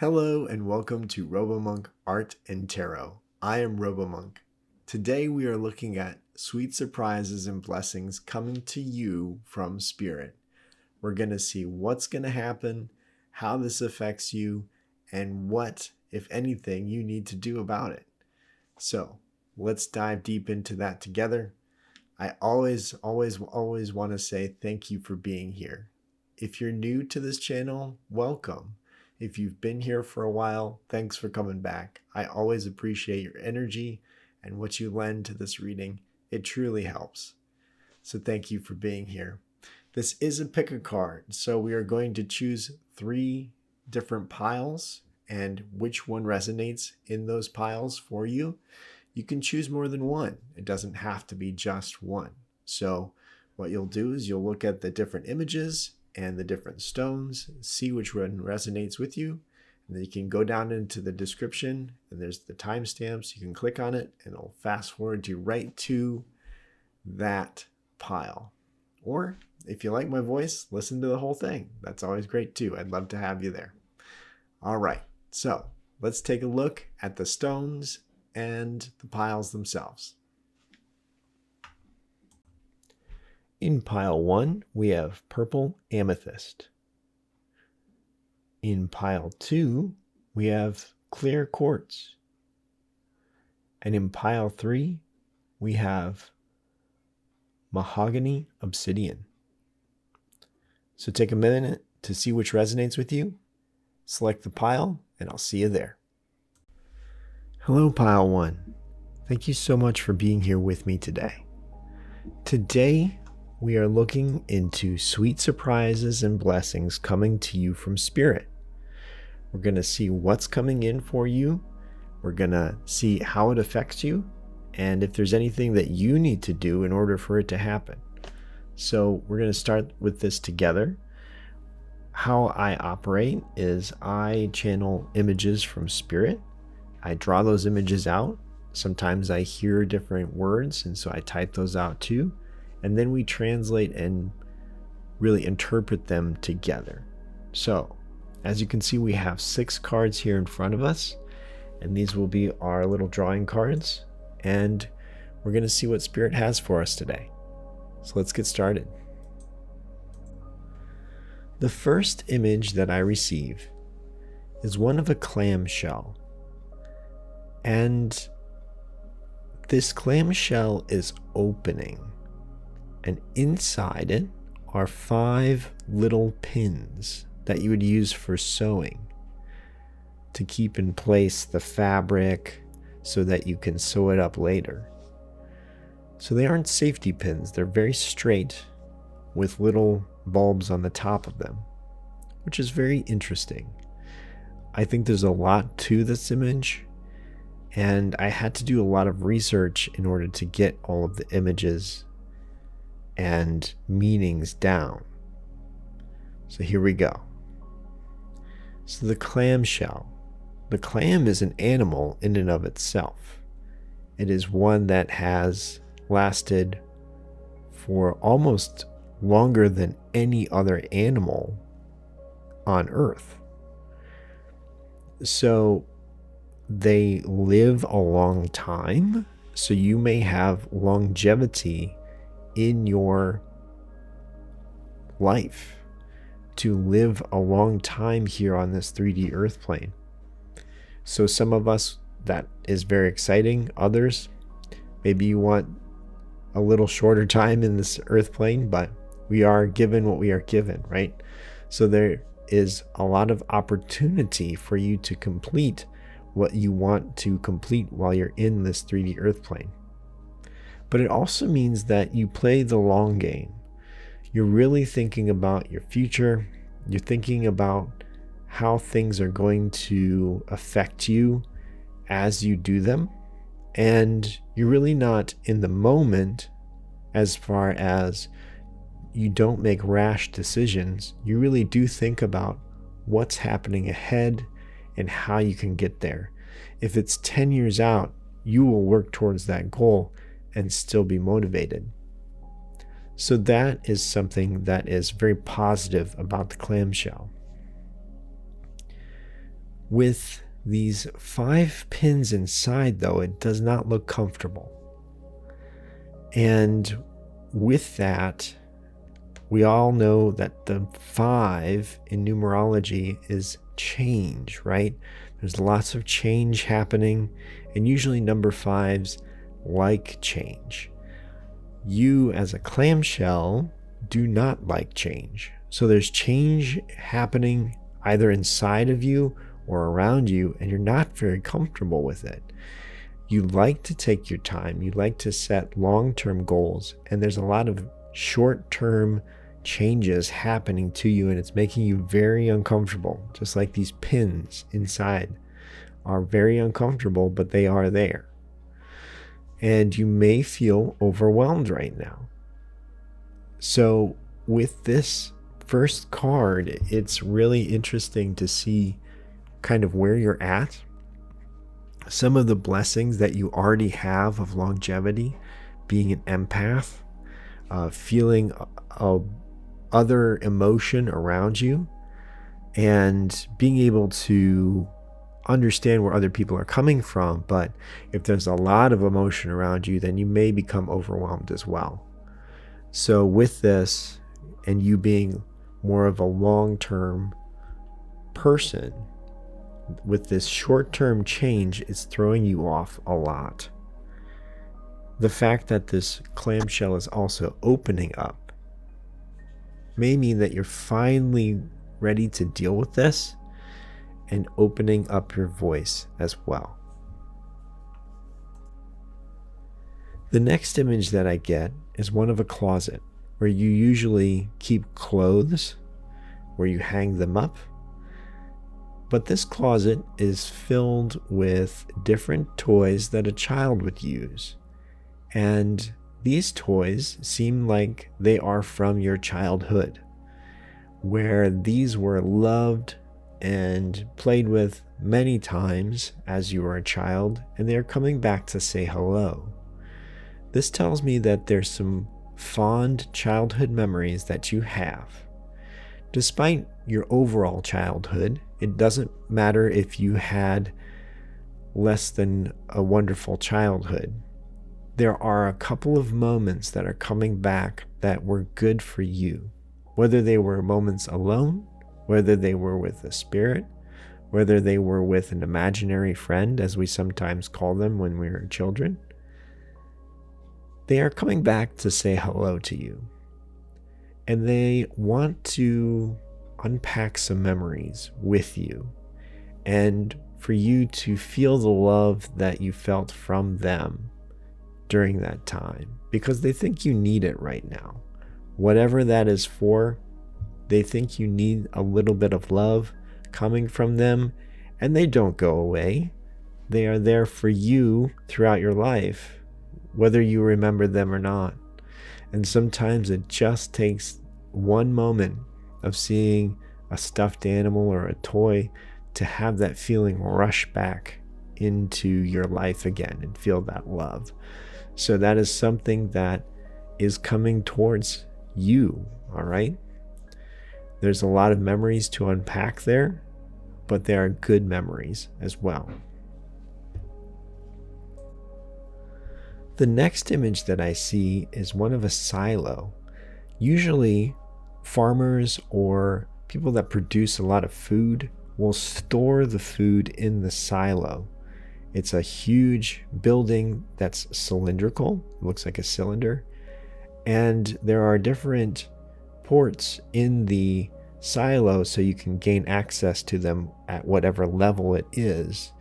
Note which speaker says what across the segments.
Speaker 1: Hello and welcome to RoboMonk Art and Tarot. I am RoboMonk. Today we are looking at sweet surprises and blessings coming to you from Spirit. We're going to see what's going to happen, how this affects you, and what, if anything, you need to do about it. So let's dive deep into that together. I always want to say thank you for being here. If you're new to this channel, welcome. If you've been here for a while, thanks for coming back. I always appreciate your energy and what you lend to this reading. It truly helps. So thank you for being here. This is a pick a card, so we are going to choose 3 different piles, and which one resonates in those piles for you. You can choose more than one. It doesn't have to be just one. So what you'll do is you'll look at the different images and the different stones, see which one resonates with you, and then you can go down into the description and there's the timestamps. You can click on it and it'll fast forward you right to that pile. Or if you like my voice, listen to the whole thing. That's always great too. I'd love to have you there. All right, so let's take a look at the stones and the piles themselves. In pile 1, we have purple amethyst. In pile 2, we have clear quartz. And in pile 3, we have mahogany obsidian. So take a minute to see which resonates with you. Select the pile, and I'll see you there. Hello, pile 1. Thank you so much for being here with me today. Today, we are looking into sweet surprises and blessings coming to you from Spirit. We're going to see what's coming in for you. We're going to see how it affects you and if there's anything that you need to do in order for it to happen. So we're going to start with this together. How I operate is I channel images from Spirit. I draw those images out. Sometimes I hear different words, and so I type those out too. And then we translate and really interpret them together. So, as you can see, we have 6 cards here in front of us, and these will be our little drawing cards, and we're going to see what Spirit has for us today. So let's get started. The first image that I receive is one of a clamshell, and this clamshell is opening. And inside it are 5 little pins that you would use for sewing to keep in place the fabric so that you can sew it up later. So they aren't safety pins, they're very straight with little bulbs on the top of them, which is very interesting. I think there's a lot to this image, and I had to do a lot of research in order to get all of the images and meanings down. So here we go. So the clamshell. The clam is an animal in and of itself. It is one that has lasted for almost longer than any other animal on Earth. So they live a long time. So you may have longevity in your life to live a long time here on this 3D earth plane. So some of us, that is very exciting. Others, maybe you want a little shorter time in this earth plane, but we are given what we are given, right? So there is a lot of opportunity for you to complete what you want to complete while you're in this 3D earth plane. But it also means that you play the long game. You're really thinking about your future. You're thinking about how things are going to affect you as you do them. And you're really not in the moment as far as you don't make rash decisions. You really do think about what's happening ahead and how you can get there. If it's 10 years out, you will work towards that goal and still be motivated. So that is something that is very positive about the clamshell. With these 5 pins inside, though, it does not look comfortable. And with that, we all know that the 5 in numerology is change, right? There's lots of change happening, and usually number 5s like change. You, as a clamshell, do not like change. So there's change happening either inside of you or around you, and you're not very comfortable with it. You like to take your time. You like to set long-term goals, and there's a lot of short-term changes happening to you, and it's making you very uncomfortable. Just like these pins inside are very uncomfortable, but they are there. And you may feel overwhelmed right now. So with this first card, it's really interesting to see kind of where you're at. Some of the blessings that you already have of longevity, being an empath, feeling other emotion around you, and being able to understand where other people are coming from. But if there's a lot of emotion around you, then you may become overwhelmed as well. So with this, and you being more of a long-term person, with this short-term change, it's throwing you off a lot. The fact that this clamshell is also opening up may mean that you're finally ready to deal with this and opening up your voice as well. The next image that I get is one of a closet where you usually keep clothes, where you hang them up. But this closet is filled with different toys that a child would use. And these toys seem like they are from your childhood, where these were loved and played with many times as you were a child, and they're coming back to say hello. This tells me that there's some fond childhood memories that you have. Despite your overall childhood, it doesn't matter if you had less than a wonderful childhood. There are a couple of moments that are coming back that were good for you, whether they were moments alone, whether they were with a spirit, whether they were with an imaginary friend, as we sometimes call them when we were children. They are coming back to say hello to you. And they want to unpack some memories with you, and for you to feel the love that you felt from them during that time, because they think you need it right now. Whatever that is for, they think you need a little bit of love coming from them, and they don't go away. They are there for you throughout your life, whether you remember them or not. And sometimes it just takes one moment of seeing a stuffed animal or a toy to have that feeling rush back into your life again and feel that love. So that is something that is coming towards you, all right? There's a lot of memories to unpack there, but there are good memories as well. The next image that I see is one of a silo. Usually farmers or people that produce a lot of food will store the food in the silo. It's a huge building that's cylindrical, it looks like a cylinder, and there are different ports in the silo so you can gain access to them at whatever level it is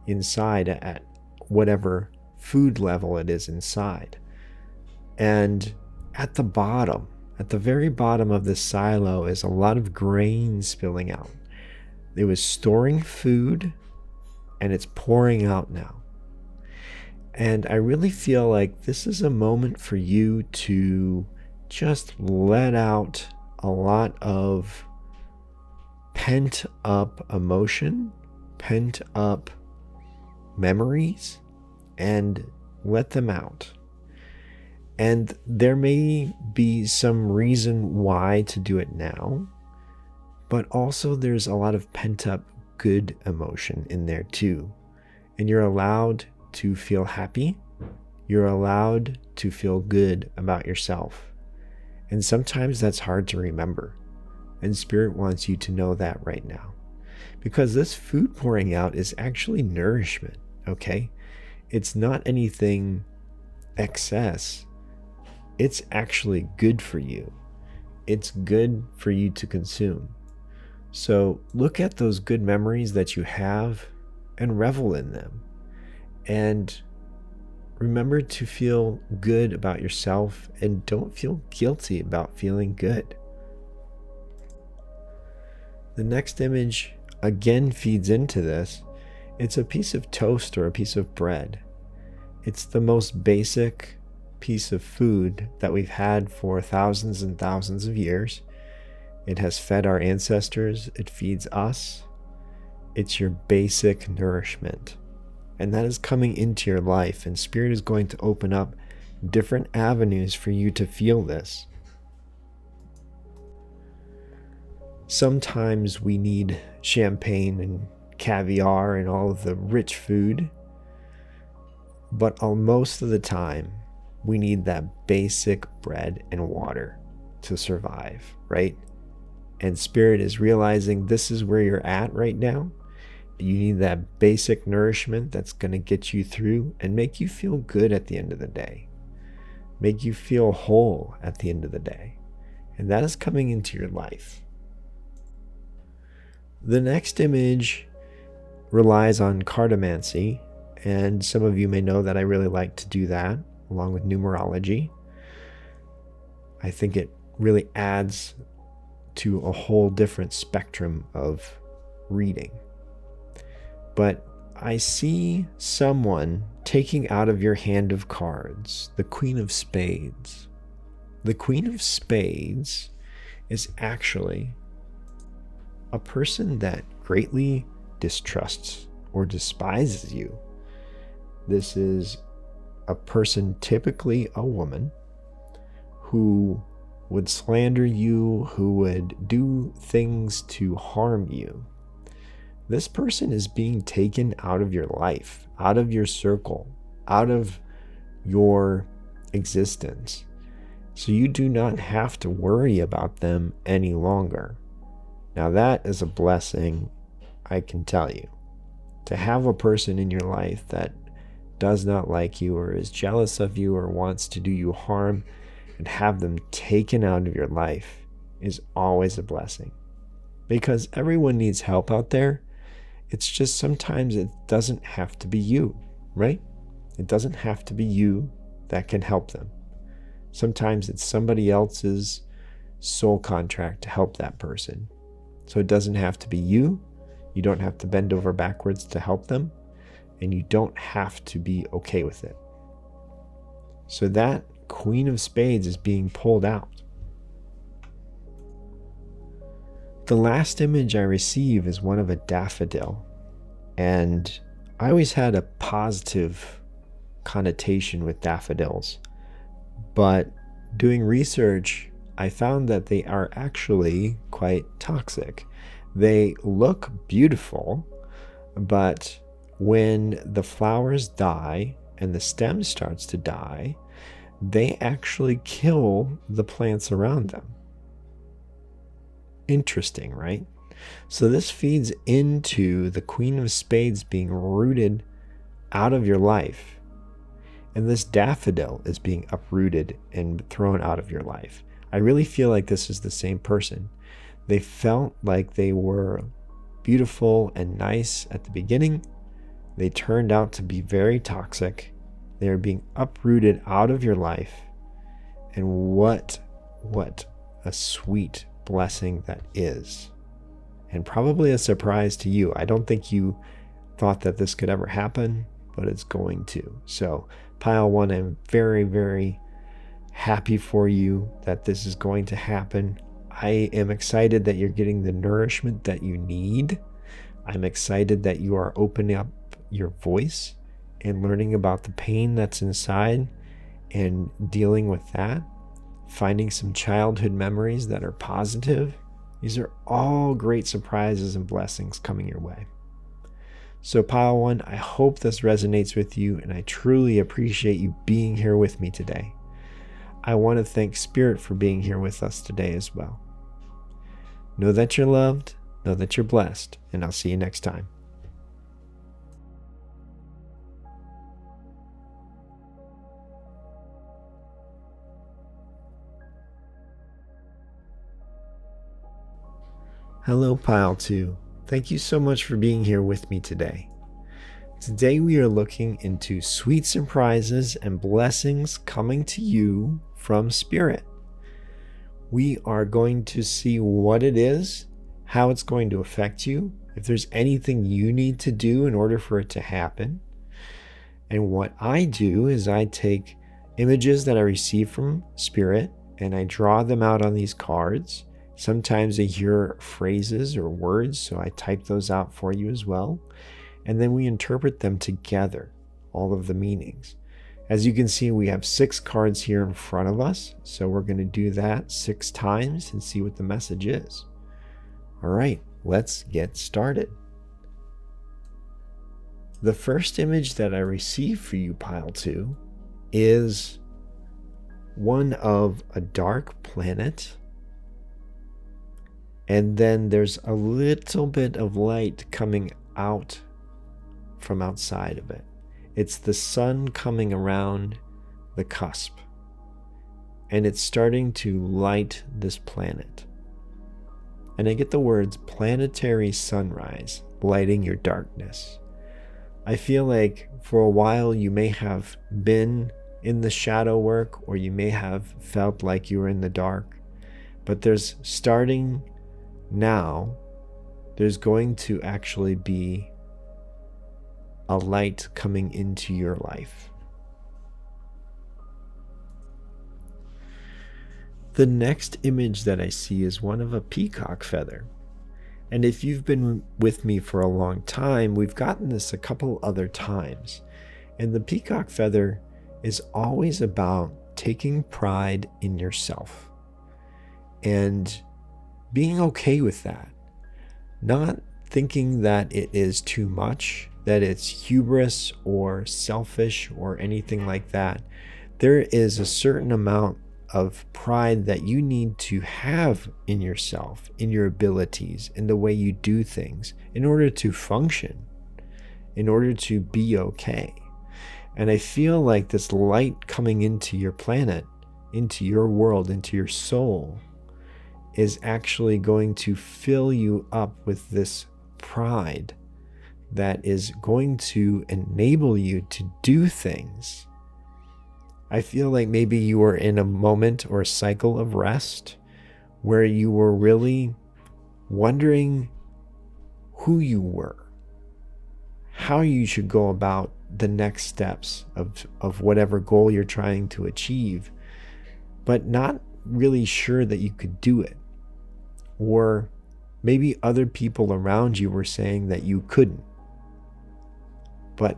Speaker 1: inside, at whatever food level it is inside. And at the bottom, at the very bottom of this silo, is a lot of grain spilling out. It was storing food, and it's pouring out now. And I really feel like this is a moment for you to just let out a lot of pent up emotion, pent up memories, and let them out. And there may be some reason why to do it now, but also there's a lot of pent up good emotion in there too. And you're allowed to feel happy. You're allowed to feel good about yourself. And sometimes that's hard to remember. And Spirit wants you to know that right now. Because this food pouring out is actually nourishment, okay? It's not anything excess. It's actually good for you. It's good for you to consume. So look at those good memories that you have and revel in them. And remember to feel good about yourself and don't feel guilty about feeling good. The next image again feeds into this. It's a piece of toast or a piece of bread. It's the most basic piece of food that we've had for thousands and thousands of years. It has fed our ancestors. It feeds us. It's your basic nourishment. And that is coming into your life, and Spirit is going to open up different avenues for you to feel this. Sometimes we need champagne and caviar and all of the rich food, but most of the time we need that basic bread and water to survive, right? And Spirit is realizing this is where you're at right now. You need that basic nourishment that's going to get you through and make you feel good at the end of the day. Make you feel whole at the end of the day. And that is coming into your life. The next image relies on cartomancy, and some of you may know that I really like to do that along with numerology. I think it really adds to a whole different spectrum of reading. But I see someone taking out of your hand of cards the Queen of Spades. The Queen of Spades is actually a person that greatly distrusts or despises you. This is a person, typically a woman, who would slander you, who would do things to harm you. This person is being taken out of your life, out of your circle, out of your existence. So you do not have to worry about them any longer. Now that is a blessing, I can tell you. To have a person in your life that does not like you or is jealous of you or wants to do you harm and have them taken out of your life is always a blessing. Because everyone needs help out there. It's just sometimes it doesn't have to be you, right? It doesn't have to be you that can help them. Sometimes it's somebody else's soul contract to help that person. So it doesn't have to be you. You don't have to bend over backwards to help them. And you don't have to be okay with it. So that Queen of Spades is being pulled out. The last image I receive is one of a daffodil. And I always had a positive connotation with daffodils. But doing research, I found that they are actually quite toxic. They look beautiful, but when the flowers die and the stem starts to die, they actually kill the plants around them. Interesting, right? So this feeds into the Queen of Spades being rooted out of your life. And this daffodil is being uprooted and thrown out of your life. I really feel like this is the same person. They felt like they were beautiful and nice at the beginning. They turned out to be very toxic. They are being uprooted out of your life. And what a sweet blessing that is. And probably a surprise to you. I don't think you thought that this could ever happen, but it's going to. So, Pile 1, I'm very, very happy for you that this is going to happen. I am excited that you're getting the nourishment that you need. I'm excited that you are opening up your voice and learning about the pain that's inside and dealing with that. Finding some childhood memories that are positive These are all great surprises and blessings coming your way. So Pile 1, I hope this resonates with you, and I truly appreciate you being here with me today. I want to thank Spirit for being here with us today as well. Know that you're loved, know that you're blessed, and I'll see you next time. Hello, Pile 2. Thank you so much for being here with me today. Today we are looking into sweet surprises and blessings coming to you from Spirit. We are going to see what it is, how it's going to affect you, if there's anything you need to do in order for it to happen. And what I do is I take images that I receive from Spirit and I draw them out on these cards. Sometimes I hear phrases or words, so I type those out for you as well. And then we interpret them together, all of the meanings. As you can see, we have 6 cards here in front of us, so we're going to do that 6 times and see what the message is. All right, let's get started. The first image that I received for you, Pile 2, is one of a dark planet. And then there's a little bit of light coming out from outside of it. It's the sun coming around the cusp. And it's starting to light this planet. And I get the words planetary sunrise, lighting your darkness. I feel like for a while you may have been in the shadow work, or you may have felt like you were in the dark. But there's starting now, there's going to actually be a light coming into your life. The next image that I see is one of a peacock feather. And if you've been with me for a long time, we've gotten this a couple other times. And the peacock feather is always about taking pride in yourself and being okay with that, not thinking that it is too much, that it's hubris or selfish or anything like that. There is a certain amount of pride that you need to have in yourself, in your abilities, in the way you do things, in order to function, in order to be okay. And I feel like this light coming into your planet, into your world, into your soul, is actually going to fill you up with this pride that is going to enable you to do things. I feel like maybe you were in a moment or a cycle of rest where you were really wondering who you were, how you should go about the next steps of whatever goal you're trying to achieve, but not really sure that you could do it. Or maybe other people around you were saying that you couldn't. But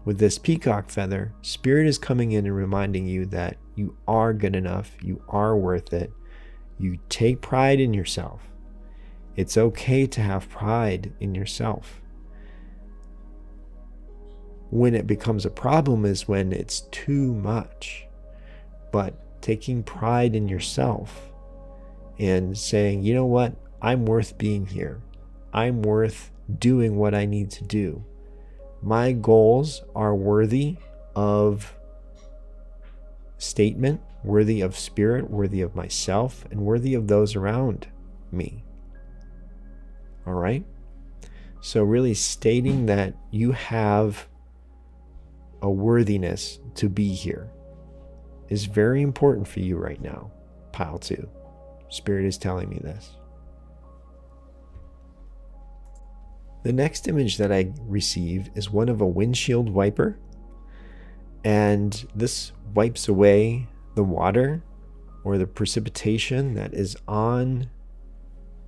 Speaker 1: with this peacock feather, Spirit is coming in and reminding you that you are good enough, you are worth it. You take pride in yourself. It's okay to have pride in yourself. When it becomes a problem is when it's too much. But taking pride in yourself and saying, you know what, I'm worth being here. I'm worth doing what I need to do. My goals are worthy of statement, worthy of Spirit, worthy of myself, and worthy of those around me. All right? So really stating that you have a worthiness to be here is very important for you right now, Pile 2. Spirit is telling me this. The next image that I receive is one of a windshield wiper. And this wipes away the water or the precipitation that is on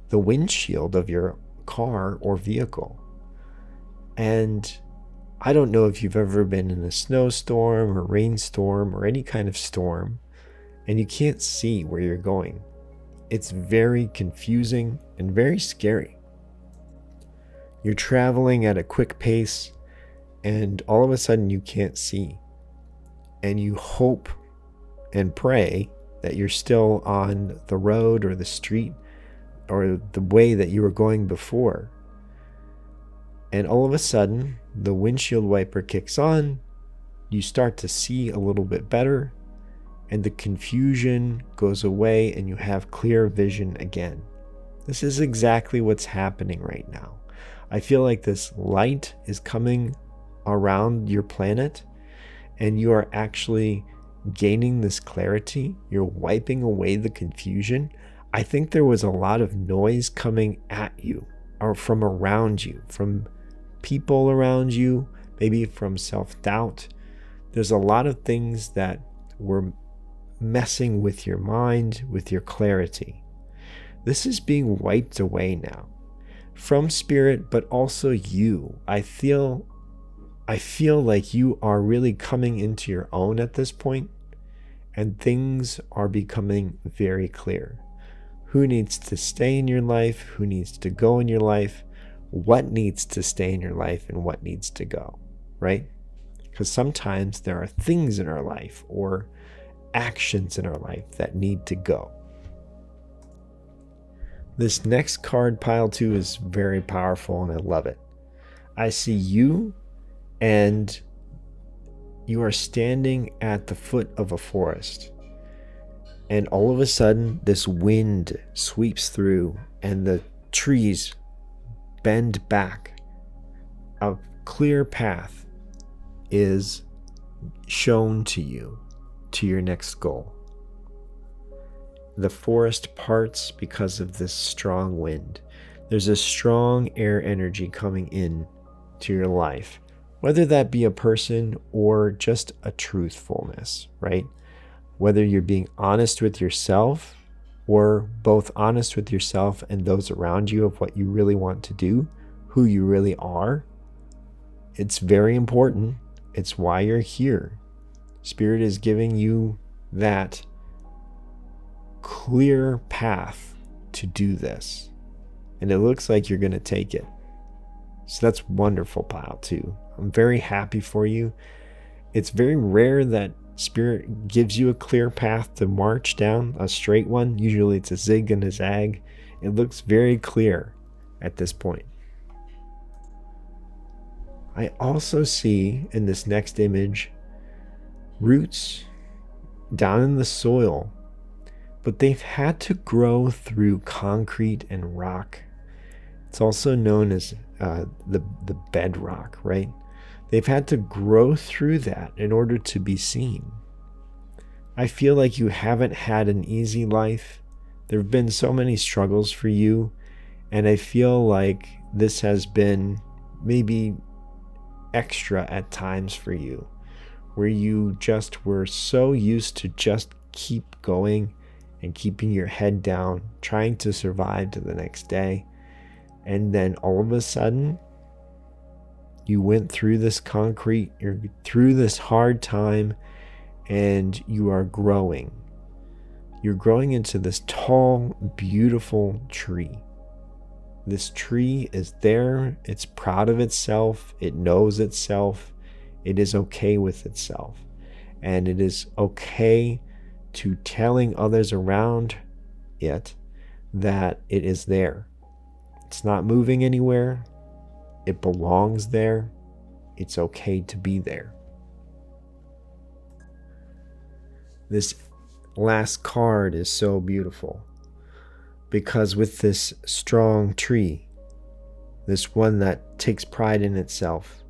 Speaker 1: the windshield of your car or vehicle. And I don't know if you've ever been in a snowstorm or rainstorm or any kind of storm and you can't see where you're going. It's very confusing and very scary. You're traveling at a quick pace, and all of a sudden you can't see. And you hope and pray that you're still on the road or the street or the way that you were going before. And all of a sudden, the windshield wiper kicks on, you start to see a little bit better, and the confusion goes away and you have clear vision again. This is exactly what's happening right now. I feel like this light is coming around your planet, and you are actually gaining this clarity. You're wiping away the confusion. I think there was a lot of noise coming at you or from around you, from people around you, maybe from self-doubt. There's a lot of things that were messing with your mind, with your clarity. This is being wiped away now from spirit, but also you. I feel like you are really coming into your own at this point, and things are becoming very clear. Who needs to stay in your life? Who needs to go in your life? What needs to stay in your life and what needs to go, right? Because sometimes there are things in our life or actions in our life that need to go. This next card, pile 2, is very powerful and I love it. I see you, and you are standing at the foot of a forest. And all of a sudden, this wind sweeps through and the trees bend back. A clear path is shown to you to your next goal. The forest parts because of this strong wind. There's a strong air energy coming in to your life, whether that be a person or just a truthfulness, right? Whether you're being honest with yourself, or both honest with yourself and those around you of what you really want to do, who you really are. It's very important. It's why you're here. Spirit is giving you that clear path to do this. And it looks like you're going to take it. So that's wonderful, pile 2. I'm very happy for you. It's very rare that Spirit gives you a clear path to march down, a straight one. Usually it's a zig and a zag. It looks very clear at this point. I also see in this next image roots down in the soil, but they've had to grow through concrete and rock. It's also known as the bedrock, right? They've had to grow through that in order to be seen. I feel like you haven't had an easy life. There have been so many struggles for you, and I feel like this has been maybe extra at times for you, where you just were so used to just keep going and keeping your head down, trying to survive to the next day. And then all of a sudden, you went through this concrete, you're through this hard time, and you are growing. You're growing into this tall, beautiful tree. This tree is there, it's proud of itself, it knows itself, it is okay with itself. And it is okay to telling others around it that it is there. It's not moving anywhere. It belongs there. It's okay to be there. This last card is so beautiful because with this strong tree, this one that takes pride in itself,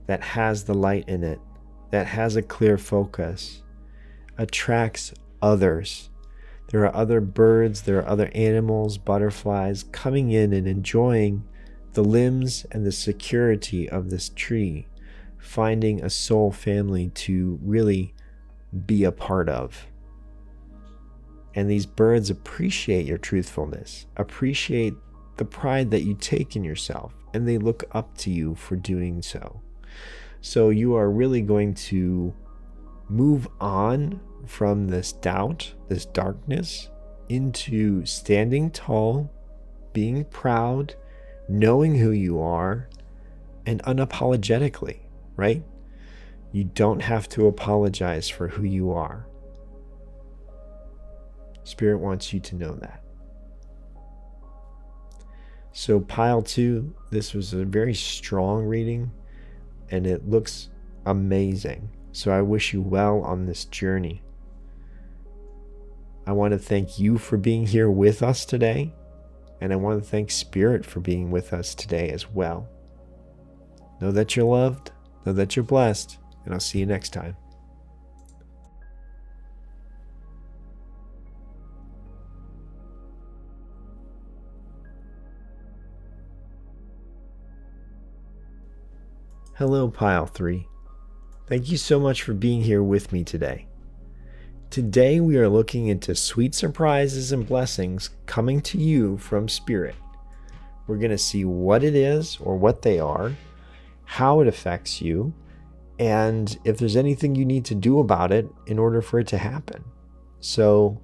Speaker 1: that has the light in it, that has a clear focus, attracts others. There are other birds, there are other animals, butterflies coming in and enjoying the limbs and the security of this tree, finding a soul family to really be a part of. And these birds appreciate your truthfulness, appreciate the pride that you take in yourself, and they look up to you for doing so. So you are really going to move on from this doubt, this darkness, into standing tall, being proud, knowing who you are, and unapologetically, right? You don't have to apologize for who you are. Spirit wants you to know that. So pile 2, this was a very strong reading, and it looks amazing. So I wish you well on this journey. I want to thank you for being here with us today, and I want to thank Spirit for being with us today as well. Know that you're loved, know that you're blessed, and I'll see you next time. Hello, Pile 3. Thank you so much for being here with me today. Today we are looking into sweet surprises and blessings coming to you from Spirit. We're going to see what it is or what they are, how it affects you, and if there's anything you need to do about it in order for it to happen. So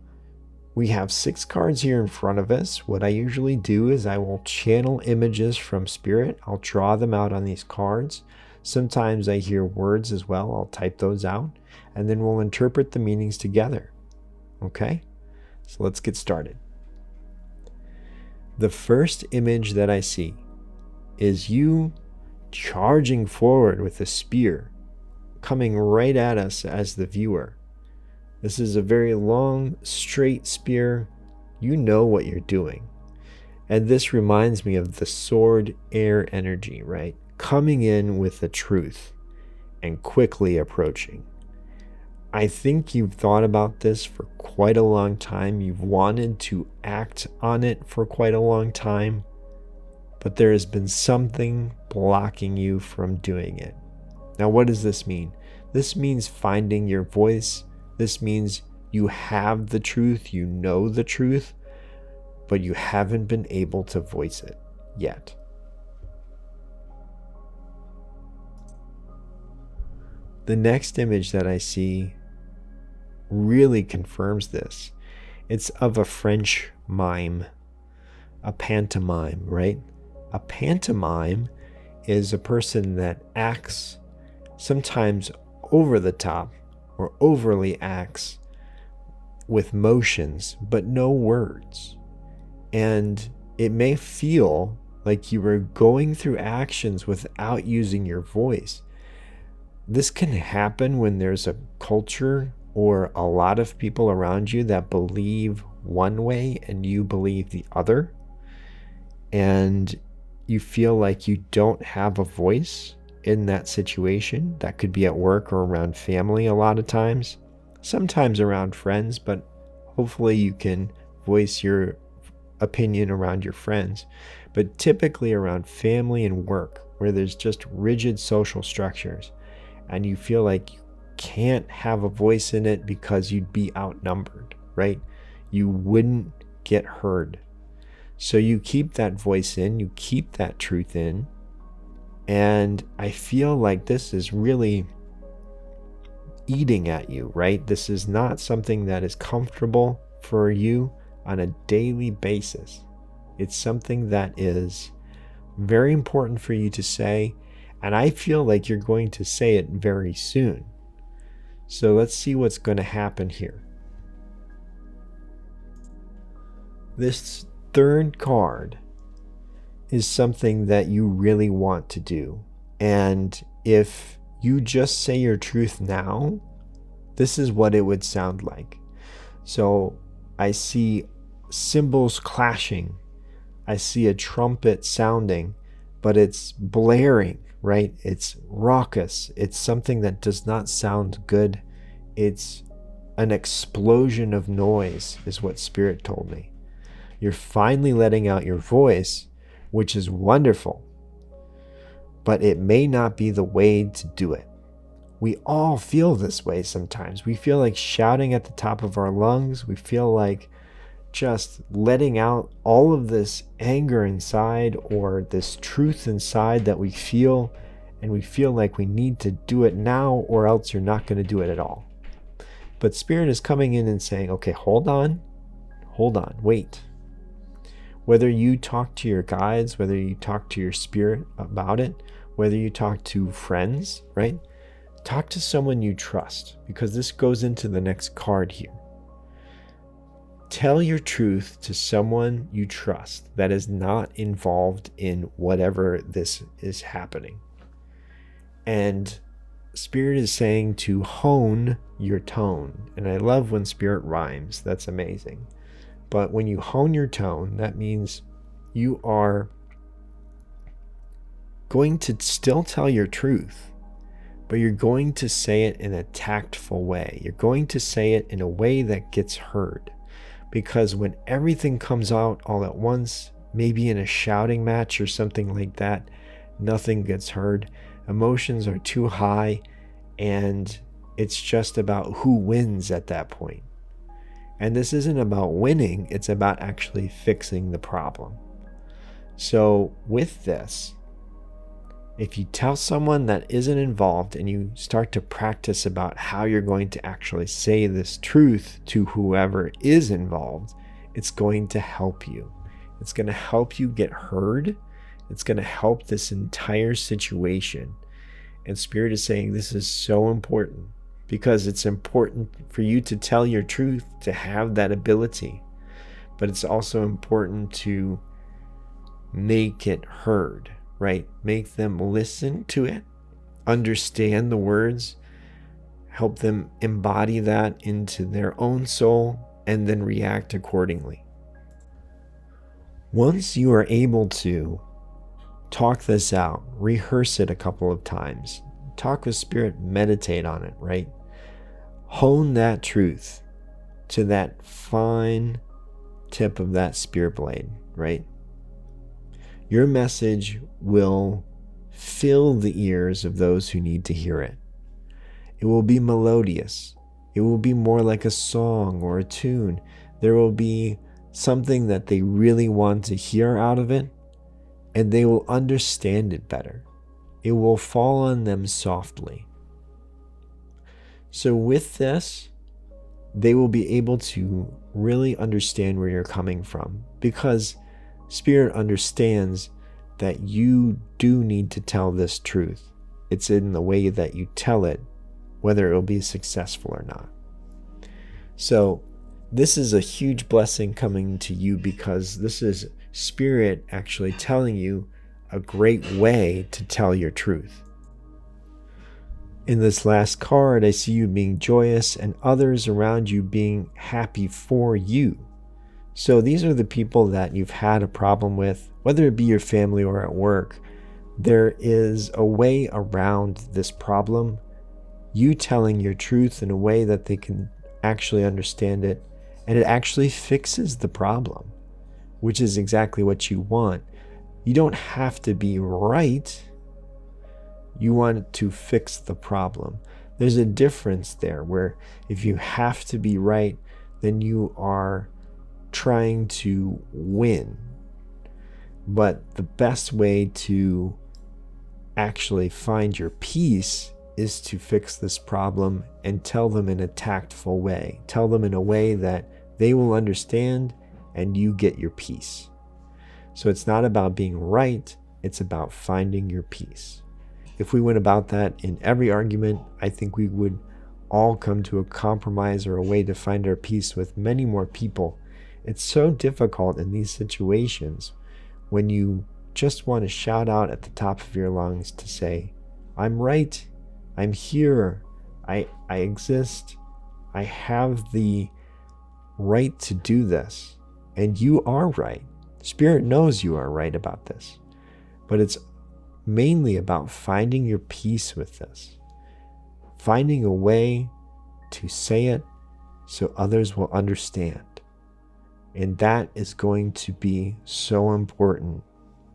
Speaker 1: we have 6 cards here in front of us. What I usually do is I will channel images from Spirit. I'll draw them out on these cards. Sometimes I hear words as well. I'll type those out, and then we'll interpret the meanings together. Okay? So let's get started. The first image that I see is you charging forward with a spear, coming right at us as the viewer. This is a very long, straight spear. You know what you're doing. And this reminds me of the sword air energy, right? Coming in with the truth and quickly approaching. I think you've thought about this for quite a long time. You've wanted to act on it for quite a long time, but there has been something blocking you from doing it. Now, what does this mean? This means finding your voice. This means you have the truth, you know the truth, but you haven't been able to voice it yet. The next image that I see really confirms this. It's of a French mime, a pantomime, right? A pantomime is a person that acts sometimes over the top or overly acts with motions, but no words. And it may feel like you were going through actions without using your voice. This can happen when there's a culture or a lot of people around you that believe one way and you believe the other, and you feel like you don't have a voice in that situation. That could be at work or around family a lot of times, sometimes around friends, but hopefully you can voice your opinion around your friends. But typically around family and work, where there's just rigid social structures, and you feel like you can't have a voice in it because you'd be outnumbered, right? You wouldn't get heard. So you keep that voice in, you keep that truth in, and I feel like this is really eating at you, right? This is not something that is comfortable for you on a daily basis. It's something that is very important for you to say, and I feel like you're going to say it very soon. So let's see what's going to happen here. This third card is something that you really want to do. And if you just say your truth now, this is what it would sound like. So I see cymbals clashing. I see a trumpet sounding, but it's blaring, right? It's raucous. It's something that does not sound good. It's an explosion of noise, is what Spirit told me. You're finally letting out your voice, which is wonderful, but it may not be the way to do it. We all feel this way sometimes. We feel like shouting at the top of our lungs. We feel like just letting out all of this anger inside or this truth inside that we feel, and we feel like we need to do it now or else you're not going to do it at all. But Spirit is coming in and saying, okay, hold on, hold on, wait. Whether you talk to your guides, whether you talk to your spirit about it, whether you talk to friends, right? Talk to someone you trust, because this goes into the next card here. Tell your truth to someone you trust that is not involved in whatever this is happening. And Spirit is saying to hone your tone. And I love when Spirit rhymes. That's amazing. But when you hone your tone, that means you are going to still tell your truth, but you're going to say it in a tactful way. You're going to say it in a way that gets heard. Because when everything comes out all at once, maybe in a shouting match or something like that, nothing gets heard. Emotions are too high, and it's just about who wins at that point. And this isn't about winning, it's about actually fixing the problem. So with this, if you tell someone that isn't involved and you start to practice about how you're going to actually say this truth to whoever is involved, it's going to help you. It's going to help you get heard. It's going to help this entire situation. And Spirit is saying this is so important, because it's important for you to tell your truth, to have that ability. But it's also important to make it heard, right? Make them listen to it, understand the words, help them embody that into their own soul, and then react accordingly. Once you are able to talk this out, rehearse it a couple of times, talk with Spirit, meditate on it, right? Hone that truth to that fine tip of that Spirit blade, right? Your message will fill the ears of those who need to hear it. It will be melodious. It will be more like a song or a tune. There will be something that they really want to hear out of it, and they will understand it better. It will fall on them softly. So with this, they will be able to really understand where you're coming from, because Spirit understands that you do need to tell this truth. It's in the way that you tell it, whether it will be successful or not. So this is a huge blessing coming to you, because this is Spirit actually telling you a great way to tell your truth. In this last card, I see you being joyous and others around you being happy for you. So these are the people that you've had a problem with, whether it be your family or at work. There is a way around this problem. You telling your truth in a way that they can actually understand it, and it actually fixes the problem, which is exactly what you want. You don't have to be right. You want to fix the problem. There's a difference there, where if you have to be right, then you are trying to win. But the best way to actually find your peace is to fix this problem and tell them in a tactful way. Tell them in a way that they will understand and you get your peace. So it's not about being right, it's about finding your peace. If we went about that in every argument, I think we would all come to a compromise or a way to find our peace with many more people. It's so difficult in these situations when you just want to shout out at the top of your lungs to say, I'm right, I'm here, I exist, I have the right to do this, and you are right. Spirit knows you are right about this, but it's mainly about finding your peace with this, finding a way to say it so others will understand. And that is going to be so important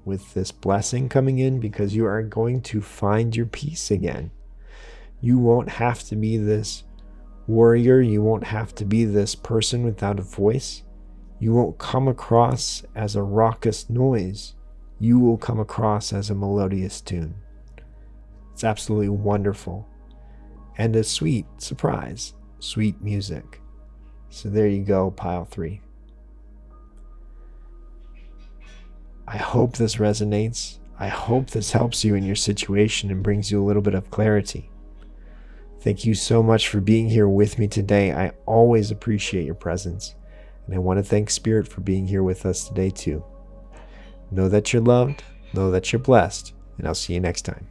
Speaker 1: with this blessing coming in, because you are going to find your peace again. You won't have to be this warrior. You won't have to be this person without a voice. You won't come across as a raucous noise. You will come across as a melodious tune. It's absolutely wonderful. And a sweet surprise, sweet music. So there you go, pile 3. I hope this resonates. I hope this helps you in your situation and brings you a little bit of clarity. Thank you so much for being here with me today. I always appreciate your presence. And I want to thank Spirit for being here with us today too. Know that you're loved, know that you're blessed, and I'll see you next time.